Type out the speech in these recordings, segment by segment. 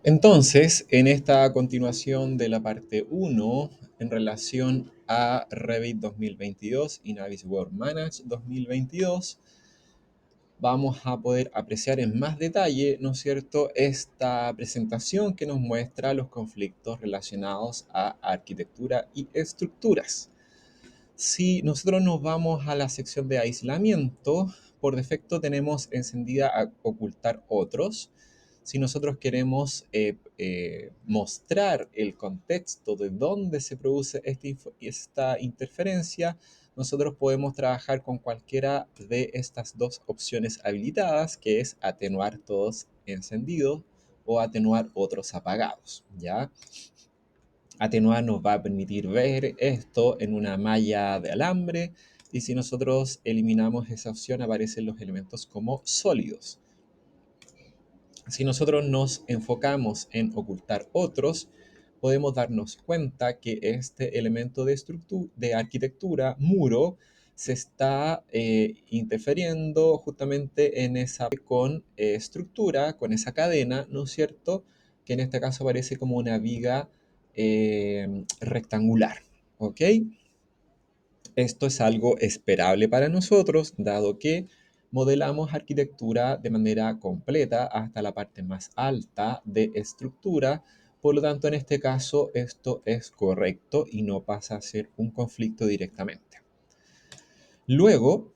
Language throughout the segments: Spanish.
Entonces, en esta continuación de la parte uno, en relación a Revit 2022 y Navisworks Manage 2022, vamos a poder apreciar en más detalle, ¿no es cierto?, esta presentación que nos muestra los conflictos relacionados a arquitectura y estructuras. Si nosotros nos vamos a la sección de aislamiento, por defecto tenemos encendida a ocultar otros. Si nosotros queremos mostrar el contexto de dónde se produce esta interferencia, nosotros podemos trabajar con cualquiera de estas dos opciones habilitadas, que es atenuar todos encendidos o atenuar otros apagados, ¿ya? Atenuar nos va a permitir ver esto en una malla de alambre, y si nosotros eliminamos esa opción aparecen los elementos como sólidos. Si nosotros nos enfocamos en ocultar otros, podemos darnos cuenta que este elemento de arquitectura, muro, se está interfiriendo justamente en esa con estructura, con esa cadena, ¿no es cierto? Que en este caso aparece como una viga rectangular, ¿ok? Esto es algo esperable para nosotros, dado que modelamos arquitectura de manera completa hasta la parte más alta de estructura. Por lo tanto, en este caso, esto es correcto y no pasa a ser un conflicto directamente. Luego,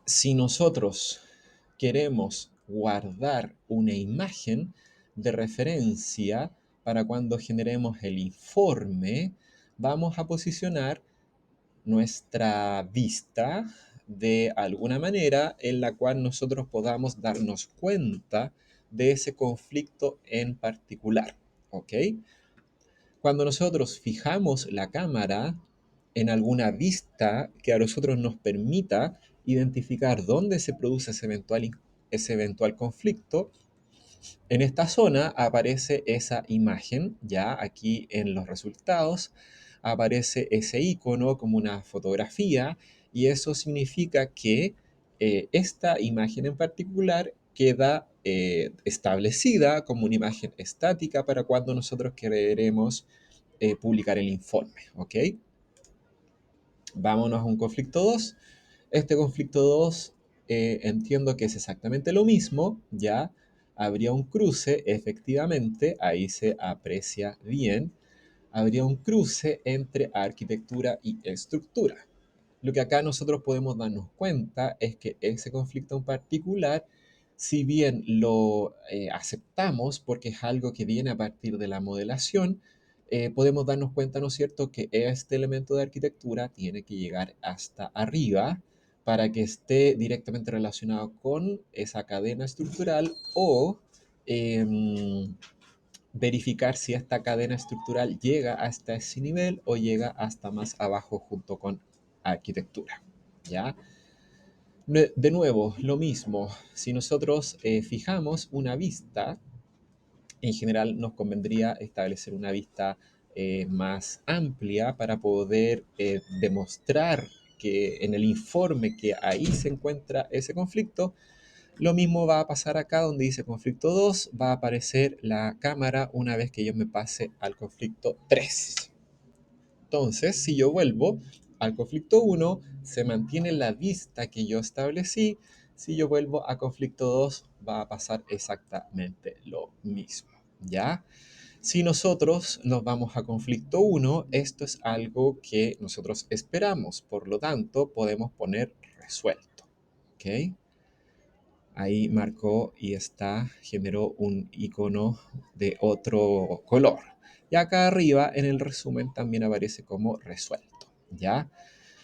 si nosotros queremos guardar una imagen de referencia para cuando generemos el informe, vamos a posicionar nuestra vista de alguna manera en la cual nosotros podamos darnos cuenta de ese conflicto en particular, ¿ok? Cuando nosotros fijamos la cámara en alguna vista que a nosotros nos permita identificar dónde se produce ese eventual conflicto, en esta zona aparece esa imagen, ya aquí en los resultados aparece ese icono como una fotografía, y eso significa que esta imagen en particular queda establecida como una imagen estática para cuando nosotros queremos publicar el informe, ¿ok? Vámonos a un conflicto 2. Este conflicto 2 entiendo que es exactamente lo mismo, ¿ya? Habría un cruce, efectivamente, ahí se aprecia bien, habría un cruce entre arquitectura y estructura. Lo que acá nosotros podemos darnos cuenta es que ese conflicto en particular, si bien lo aceptamos porque es algo que viene a partir de la modelación, podemos darnos cuenta, ¿no es cierto?, que este elemento de arquitectura tiene que llegar hasta arriba para que esté directamente relacionado con esa cadena estructural o verificar si esta cadena estructural llega hasta ese nivel o llega hasta más abajo junto con arquitectura, ¿ya? De nuevo, lo mismo, si nosotros fijamos una vista, en general nos convendría establecer una vista más amplia para poder demostrar que en el informe que ahí se encuentra ese conflicto. Lo mismo va a pasar acá donde dice conflicto 2, va a aparecer la cámara una vez que yo me pase al conflicto 3. Entonces, si yo vuelvo al conflicto 1, se mantiene la vista que yo establecí. Si yo vuelvo a conflicto 2, va a pasar exactamente lo mismo, ¿ya? Si nosotros nos vamos a conflicto 1, esto es algo que nosotros esperamos, por lo tanto, podemos poner resuelto, ¿ok? Ahí marcó y generó un icono de otro color. Y acá arriba en el resumen también aparece como resuelto, ¿ya?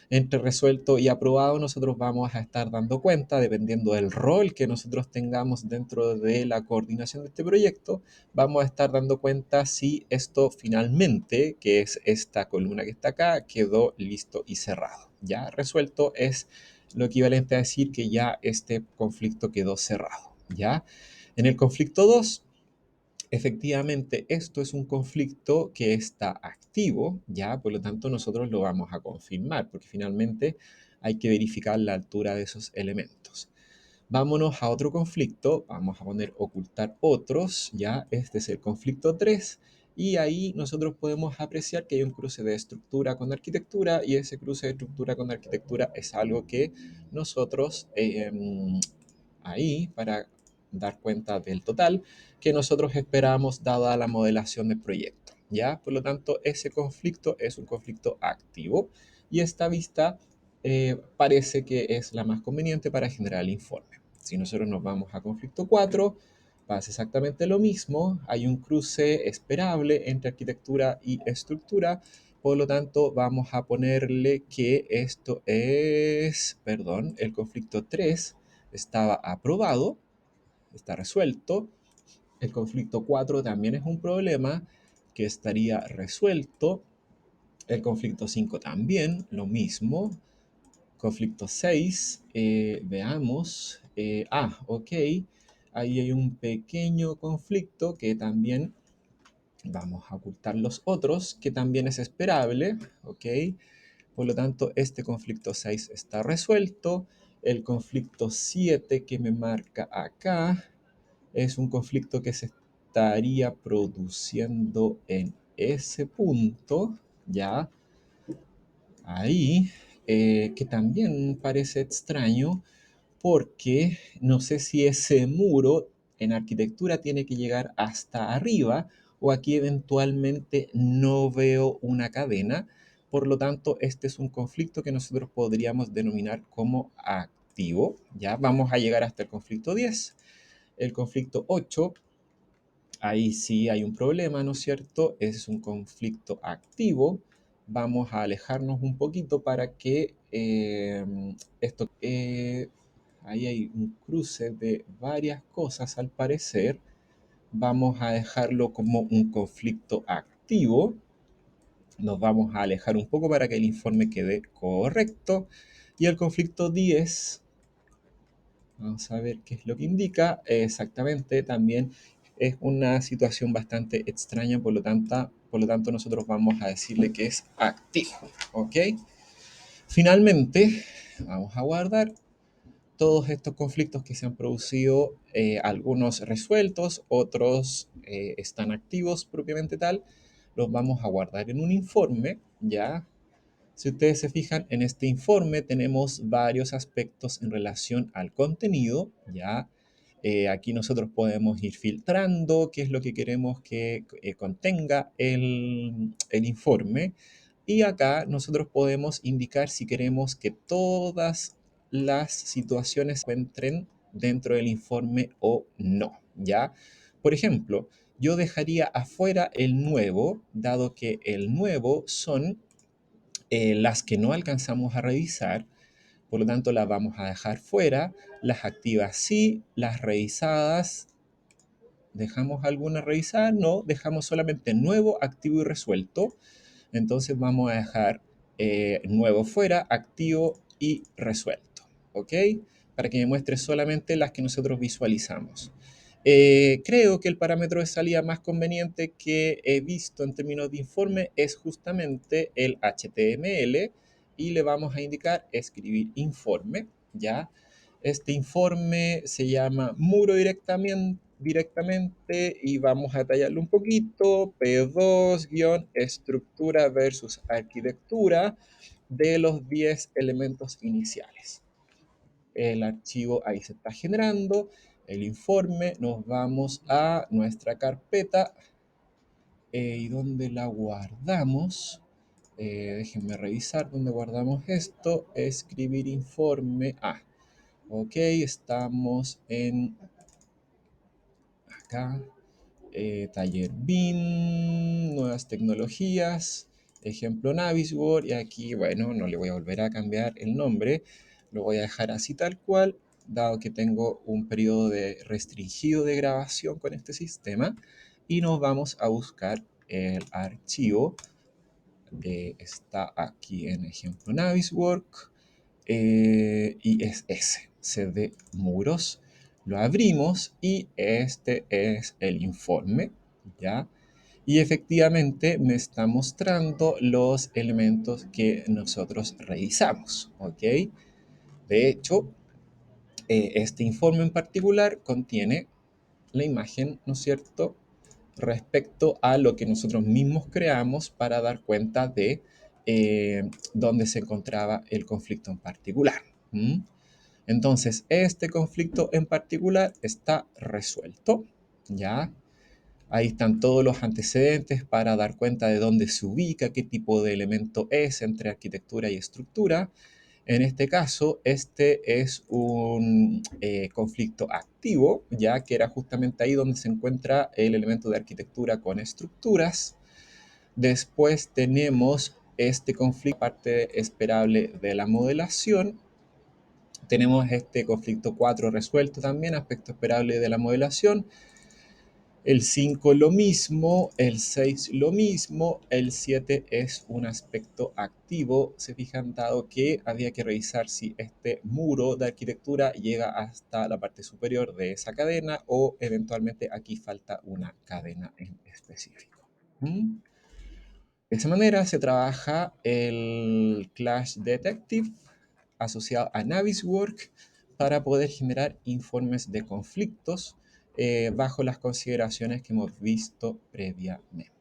Entre resuelto y aprobado nosotros vamos a estar dando cuenta, dependiendo del rol que nosotros tengamos dentro de la coordinación de este proyecto, vamos a estar dando cuenta si esto finalmente, que es esta columna que está acá, quedó listo y cerrado, ¿ya? Resuelto es lo equivalente a decir que ya este conflicto quedó cerrado, ¿ya? En el conflicto 2, efectivamente, esto es un conflicto que está activo, ¿ya? Por lo tanto, nosotros lo vamos a confirmar, porque finalmente hay que verificar la altura de esos elementos. Vámonos a otro conflicto, vamos a poner ocultar otros, ya, este es el conflicto 3 y ahí nosotros podemos apreciar que hay un cruce de estructura con arquitectura y ese cruce de estructura con arquitectura es algo que nosotros ahí, para dar cuenta del total, que nosotros esperamos dada la modelación del proyecto, ¿ya? Por lo tanto, ese conflicto es un conflicto activo y esta vista parece que es la más conveniente para generar el informe. Si nosotros nos vamos a conflicto 4, pasa exactamente lo mismo, hay un cruce esperable entre arquitectura y estructura, por lo tanto vamos a ponerle que esto es, perdón, el conflicto 3 estaba aprobado, está resuelto, el conflicto 4 también es un problema que estaría resuelto, el conflicto 5 también, lo mismo, conflicto 6, veamos. Ok. Ahí hay un pequeño conflicto que también vamos a ocultar los otros, que también es esperable. Ok. Por lo tanto, este conflicto 6 está resuelto. El conflicto 7 que me marca acá es un conflicto que se estaría produciendo en ese punto, ¿ya? Ahí, que también parece extraño porque no sé si ese muro en arquitectura tiene que llegar hasta arriba o aquí eventualmente no veo una cadena. Por lo tanto, este es un conflicto que nosotros podríamos denominar como activo. Ya vamos a llegar hasta el conflicto 10. El conflicto 8, ahí sí hay un problema, ¿no es cierto? Es un conflicto activo. Vamos a alejarnos un poquito para que esto... ahí hay un cruce de varias cosas al parecer. Vamos a dejarlo como un conflicto activo. Nos vamos a alejar un poco para que el informe quede correcto. Y el conflicto 10, vamos a ver qué es lo que indica. Exactamente, también es una situación bastante extraña, por lo tanto nosotros vamos a decirle que es activo. ¿Ok? Finalmente, vamos a guardar todos estos conflictos que se han producido, algunos resueltos, otros están activos propiamente tal, los vamos a guardar en un informe, ¿ya? Si ustedes se fijan, en este informe tenemos varios aspectos en relación al contenido, ¿ya? Aquí nosotros podemos ir filtrando qué es lo que queremos que contenga el informe. Y acá nosotros podemos indicar si queremos que todas las situaciones se encuentren dentro del informe o no, ¿ya? Por ejemplo, yo dejaría afuera el nuevo, dado que el nuevo son las que no alcanzamos a revisar, por lo tanto las vamos a dejar fuera, las activas sí, las revisadas, ¿dejamos alguna revisada? No, dejamos solamente nuevo, activo y resuelto. Entonces vamos a dejar nuevo fuera, activo y resuelto, ¿ok? Para que me muestre solamente las que nosotros visualizamos. Creo que el parámetro de salida más conveniente que he visto en términos de informe es justamente el HTML y le vamos a indicar escribir informe, ¿ya? Este informe se llama muro directamente y vamos a detallarlo un poquito. P2-estructura versus arquitectura de los 10 elementos iniciales. El archivo ahí se está generando. El informe, nos vamos a nuestra carpeta y donde la guardamos. Déjenme revisar dónde guardamos esto. Escribir informe. Ok, estamos en acá. Taller BIM, nuevas tecnologías, ejemplo Navisworks, y aquí, bueno, no le voy a volver a cambiar el nombre, lo voy a dejar así tal cual, dado que tengo un periodo de restringido de grabación con este sistema, y nos vamos a buscar el archivo, está aquí en ejemplo Navisworks, y es ese, CD muros. Lo abrimos y este es el informe, ¿ya? Y efectivamente me está mostrando los elementos que nosotros revisamos, ¿ok? De hecho, Este informe en particular contiene la imagen, ¿no es cierto?, respecto a lo que nosotros mismos creamos para dar cuenta de dónde se encontraba el conflicto en particular. ¿Mm? Entonces, este conflicto en particular está resuelto, ¿ya? Ahí están todos los antecedentes para dar cuenta de dónde se ubica, qué tipo de elemento es entre arquitectura y estructura. En este caso, este es un conflicto activo, ya que era justamente ahí donde se encuentra el elemento de arquitectura con estructuras. Después tenemos este conflicto, parte esperable de la modelación. Tenemos este conflicto 4 resuelto también, aspecto esperable de la modelación. El 5 lo mismo, el 6 lo mismo, el 7 es un aspecto activo. Se fijan, dado que había que revisar si este muro de arquitectura llega hasta la parte superior de esa cadena o eventualmente aquí falta una cadena en específico. ¿Mm? De esa manera se trabaja el Clash Detective asociado a Naviswork para poder generar informes de conflictos bajo las consideraciones que hemos visto previamente.